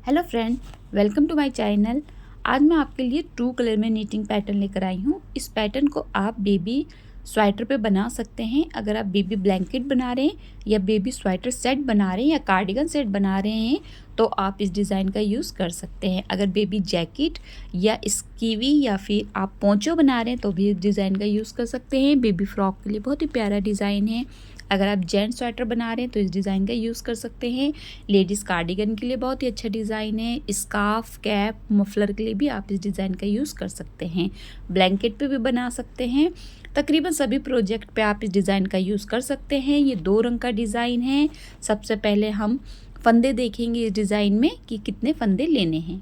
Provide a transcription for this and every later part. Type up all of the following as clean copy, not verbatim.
Hello friend, welcome to my channel. आज मैं आपके लिए 2 कलर में नीटिंग पैटर्न लेकर आई हूँ। इस पैटर्न को आप बेबी स्वेटर पे बना सकते हैं। अगर आप बेबी ब्लैंकेट बना रहे हैं या बेबी स्वेटर सेट बना रहे हैं या कार्डिगन सेट बना रहे हैं तो आप इस डिज़ाइन का यूज़ कर सकते हैं। अगर बेबी जैकेट या स्कीवी या फिर आप पोंचो बना रहे हैं तो भी इस डिज़ाइन का यूज़ कर सकते हैं। बेबी फ्रॉक के लिए बहुत ही प्यारा डिज़ाइन है। अगर आप जेंट्स स्वेटर बना रहे हैं तो इस डिज़ाइन का यूज़ कर सकते हैं। लेडीज़ कार्डिगन के लिए बहुत ही अच्छा डिज़ाइन है। स्कार्फ, कैप, मफलर के लिए भी आप इस डिज़ाइन का यूज़ कर सकते हैं। ब्लैंकेट पे भी बना सकते हैं। तकरीबन सभी प्रोजेक्ट पे आप इस डिज़ाइन का यूज़ कर सकते हैं। ये 2 रंग का डिज़ाइन है। सबसे पहले हम फंदे देखेंगे इस डिज़ाइन में कि कितने फंदे लेने हैं।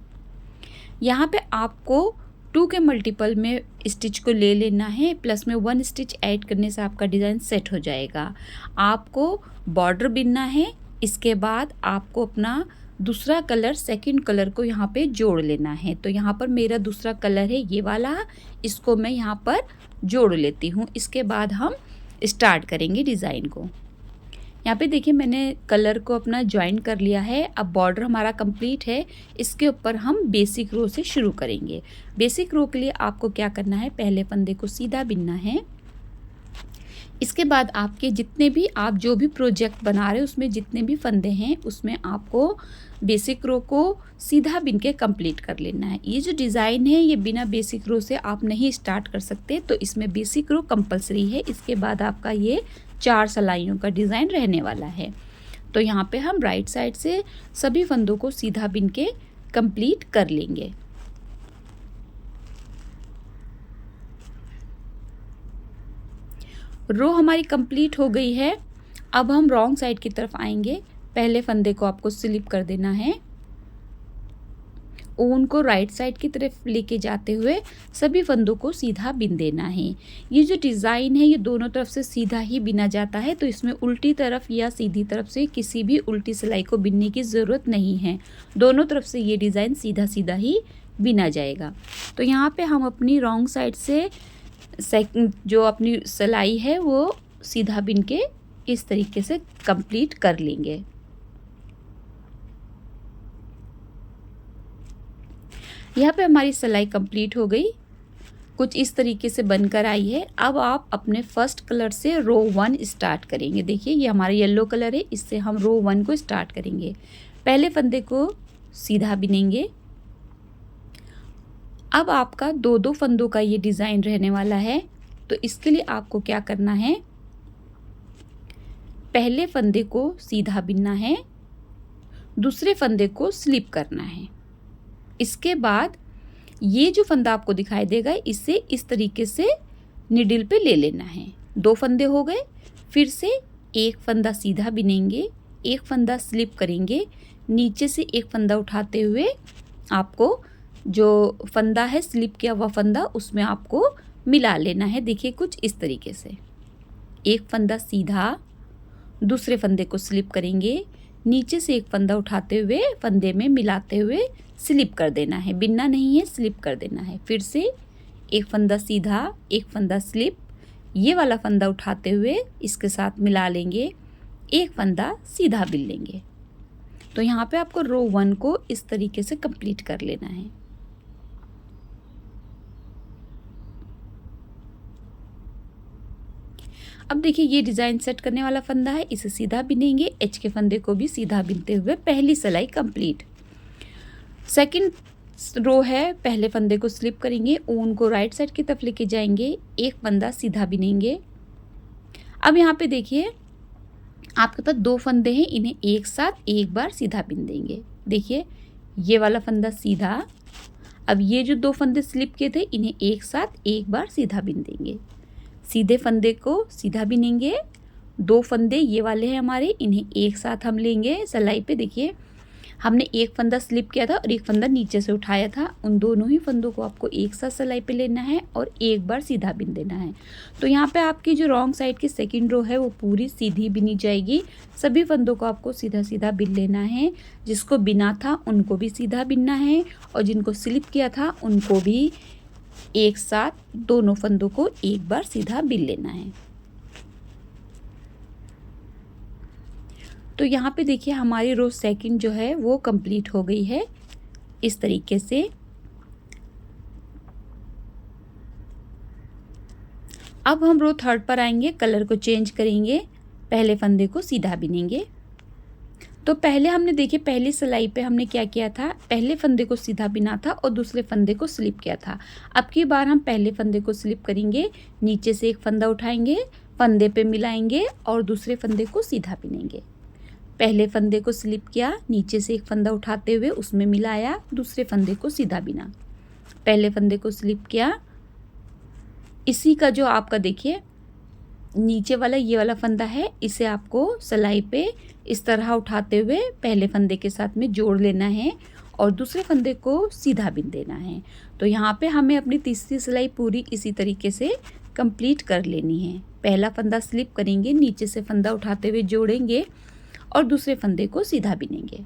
यहाँ पे आपको 2 के मल्टीपल में स्टिच को ले लेना है, प्लस में 1 स्टिच ऐड करने से आपका डिज़ाइन सेट हो जाएगा। आपको बॉर्डर बिनना है। इसके बाद आपको अपना दूसरा कलर, सेकंड कलर को यहाँ पे जोड़ लेना है। तो यहाँ पर मेरा दूसरा कलर है ये वाला, इसको मैं यहाँ पर जोड़ लेती हूँ। इसके बाद हम स्टार्ट करेंगे डिज़ाइन को। यहाँ पे देखिए मैंने कलर को अपना ज्वाइन कर लिया है। अब बॉर्डर हमारा कंप्लीट है। इसके ऊपर हम बेसिक रो से शुरू करेंगे। बेसिक रो के लिए आपको क्या करना है, पहले फंदे को सीधा बिनना है। इसके बाद आपके जितने भी आप जो भी प्रोजेक्ट बना रहे हैं उसमें जितने भी फंदे हैं उसमें आपको बेसिक रो को सीधा बिन के कंप्लीट कर लेना है। ये जो डिज़ाइन है ये बिना बेसिक रो से आप नहीं स्टार्ट कर सकते, तो इसमें बेसिक रो कंपलसरी है। इसके बाद आपका ये 4 सिलाइयों का डिज़ाइन रहने वाला है। तो यहाँ पे हम राइट साइड से सभी फंदों को सीधा बिन के कंप्लीट कर लेंगे। रो हमारी कंप्लीट हो गई है। अब हम रॉन्ग साइड की तरफ आएंगे। पहले फंदे को आपको स्लिप कर देना है। ऊन को राइट साइड की तरफ लेके जाते हुए सभी फंदों को सीधा बिन देना है। ये जो डिज़ाइन है ये दोनों तरफ से सीधा ही बिना जाता है, तो इसमें उल्टी तरफ या सीधी तरफ से किसी भी उल्टी सिलाई को बिनने की ज़रूरत नहीं है। दोनों तरफ से ये डिज़ाइन सीधा सीधा ही बिना जाएगा। तो यहाँ पे हम अपनी रॉन्ग साइड से सेकंड जो अपनी सिलाई है वो सीधा बिन के इस तरीके से कंप्लीट कर लेंगे। यहाँ पे हमारी सिलाई कंप्लीट हो गई, कुछ इस तरीके से बनकर आई है। अब आप अपने फर्स्ट कलर से रो 1 स्टार्ट करेंगे। देखिए ये हमारा येलो कलर है, इससे हम रो 1 को स्टार्ट करेंगे। पहले फंदे को सीधा बिनेंगे। अब आपका 2-2 फंदों का ये डिज़ाइन रहने वाला है, तो इसके लिए आपको क्या करना है, पहले फंदे को सीधा बिनना है, दूसरे फंदे को स्लिप करना है। इसके बाद ये जो फंदा आपको दिखाई देगा इसे इस तरीके से निडल पे ले लेना है। 2 फंदे हो गए। फिर से एक फंदा सीधा बिनेंगे, एक फंदा स्लिप करेंगे, नीचे से एक फंदा उठाते हुए आपको जो फंदा है स्लिप किया हुआ फंदा उसमें आपको मिला लेना है। देखिए कुछ इस तरीके से एक फंदा सीधा, दूसरे फंदे को स्लिप करेंगे, नीचे से एक फंदा उठाते हुए फंदे में मिलाते हुए स्लिप कर देना है। बिनना नहीं है, स्लिप कर देना है। फिर से एक फंदा सीधा, एक फंदा स्लिप, ये वाला फंदा उठाते हुए इसके साथ मिला लेंगे, एक फंदा सीधा बिन लेंगे। तो यहाँ पे आपको रो 1 को इस तरीके से कंप्लीट कर लेना है। अब देखिए ये डिज़ाइन सेट करने वाला फंदा है, इसे सीधा बिनेंगे। एच के फंदे को भी सीधा बिनते हुए पहली सिलाई कंप्लीट। सेकंड रो है, पहले फंदे को स्लिप करेंगे, ऊन को राइट साइड की तरफ लेके जाएंगे, एक फंदा सीधा बिनेंगे। अब यहाँ पे देखिए आपके पास 2 फंदे हैं, इन्हें एक साथ एक बार सीधा बिन देंगे। देखिए ये वाला फंदा सीधा, अब ये जो 2 फंदे स्लिप किए थे इन्हें एक साथ एक बार सीधा बिन देंगे। सीधे फंदे को सीधा बिनेंगे। 2 फंदे ये वाले हैं हमारे, इन्हें एक साथ हम लेंगे सिलाई पे। देखिए हमने एक फंदा स्लिप किया था और एक फंदा नीचे से उठाया था, उन दोनों ही फंदों को आपको एक साथ सिलाई पे लेना है और एक बार सीधा बिन देना है। तो यहाँ पे आपकी जो रॉन्ग साइड की सेकंड रो है वो पूरी सीधी बिनी जाएगी। सभी फंदों को आपको सीधा सीधा बिन लेना है। जिसको बिना था उनको भी सीधा बिनना है और जिनको स्लिप किया था उनको भी एक साथ दोनों फंदों को एक बार सीधा बिन लेना है। तो यहाँ पे देखिए हमारी रो सेकंड जो है वो कंप्लीट हो गई है इस तरीके से। अब हम रो थर्ड पर आएंगे, कलर को चेंज करेंगे, पहले फंदे को सीधा बिनेंगे। तो पहले हमने देखिए पहली सिलाई पे हमने क्या किया था, पहले फंदे को सीधा बिना था और दूसरे फंदे को स्लिप किया था। अब की बार हम पहले फंदे को स्लिप करेंगे, नीचे से एक फंदा उठाएंगे, फंदे पे मिलाएंगे और दूसरे फंदे को सीधा बिनेंगे। पहले फंदे को स्लिप किया, नीचे से एक फंदा उठाते हुए उसमें मिलाया, दूसरे फंदे को सीधा बिना। पहले फंदे को स्लिप किया, इसी का जो आपका देखिए नीचे वाला ये वाला फंदा है, इसे आपको सिलाई पे इस तरह उठाते हुए पहले फंदे के साथ में जोड़ लेना है और दूसरे फंदे को सीधा बिन देना है। तो यहाँ पे हमें अपनी तीसरी सिलाई पूरी इसी तरीके से कंप्लीट कर लेनी है। पहला फंदा स्लिप करेंगे, नीचे से फंदा उठाते हुए जोड़ेंगे और दूसरे फंदे को सीधा बिनेंगे।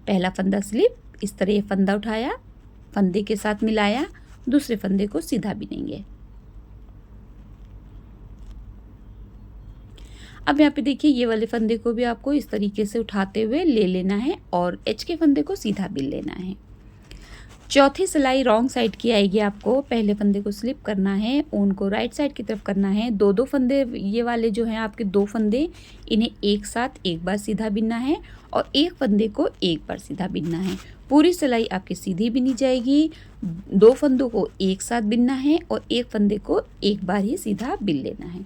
पहला फंदा स्लिप, इस तरह ये फंदा उठाया, फंदे के साथ मिलाया, दूसरे फंदे को सीधा बिनेंगे। अब यहाँ पे देखिए ये वाले फंदे को भी आपको इस तरीके से उठाते हुए ले लेना है और एच के फंदे को सीधा बिन लेना है। चौथी सिलाई रॉन्ग साइड की आएगी, आपको पहले फंदे को स्लिप करना है, ऊन को राइट साइड की तरफ करना है। दो फंदे ये वाले जो हैं आपके 2 फंदे, इन्हें एक साथ एक बार सीधा बिनना है और एक फंदे को एक बार सीधा बिनना है। पूरी सिलाई आपकी सीधी बिनी जाएगी। 2 फंदों को एक साथ बिनना है और एक फंदे को एक बार ही सीधा बिन लेना है।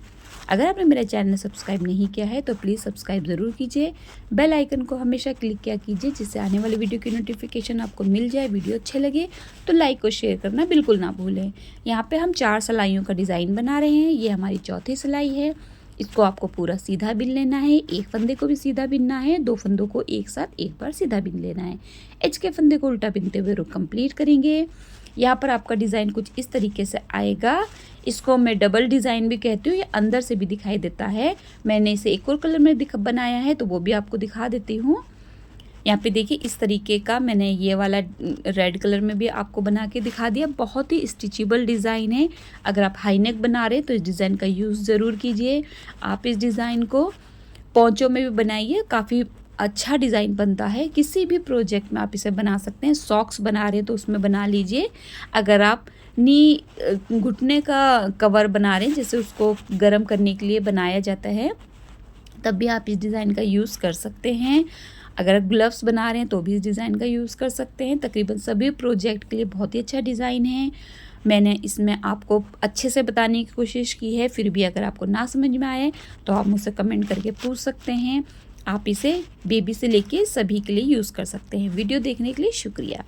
अगर आपने मेरा चैनल सब्सक्राइब नहीं किया है तो प्लीज़ सब्सक्राइब ज़रूर कीजिए। बेल आइकन को हमेशा क्लिक किया कीजिए, जिससे आने वाले वीडियो की नोटिफिकेशन आपको मिल जाए। वीडियो अच्छे लगे तो लाइक और शेयर करना बिल्कुल ना भूलें। यहाँ पे हम 4 सिलाइयों का डिज़ाइन बना रहे हैं। ये हमारी चौथी सिलाई है। इसको आपको पूरा सीधा बिन लेना है, एक फंदे को भी सीधा बिनना है, 2 फंदों को एक साथ एक बार सीधा बिन लेना है। एच के फंदे को उल्टा बिनते हुए रो कंप्लीट करेंगे। यहाँ पर आपका डिज़ाइन कुछ इस तरीके से आएगा। इसको मैं डबल डिज़ाइन भी कहती हूँ, ये अंदर से भी दिखाई देता है। मैंने इसे एक और कलर में बनाया है तो वो भी आपको दिखा देती हूँ। यहाँ पे देखिए इस तरीके का मैंने ये वाला रेड कलर में भी आपको बना के दिखा दिया। बहुत ही स्टिचेबल डिज़ाइन है। अगर आप हाई नेक बना रहे तो इस डिज़ाइन का यूज़ ज़रूर कीजिए। आप इस डिज़ाइन को पोंचों में भी बनाइए, काफ़ी अच्छा डिज़ाइन बनता है। किसी भी प्रोजेक्ट में आप इसे बना सकते हैं। सॉक्स बना रहे हैं तो उसमें बना लीजिए। अगर आप नी घुटने का कवर बना रहे हैं, जैसे उसको गर्म करने के लिए बनाया जाता है, तब भी आप इस डिज़ाइन का यूज़ कर सकते हैं। अगर आप ग्लव्स बना रहे हैं तो भी इस डिज़ाइन का यूज़ कर सकते हैं। तकरीबन सभी प्रोजेक्ट के लिए बहुत ही अच्छा डिज़ाइन है। मैंने इसमें आपको अच्छे से बताने की कोशिश की है। फिर भी अगर आपको ना समझ में आए तो आप मुझसे कमेंट करके पूछ सकते हैं। आप इसे बेबी से लेके सभी के लिए यूज़ कर सकते हैं। वीडियो देखने के लिए शुक्रिया।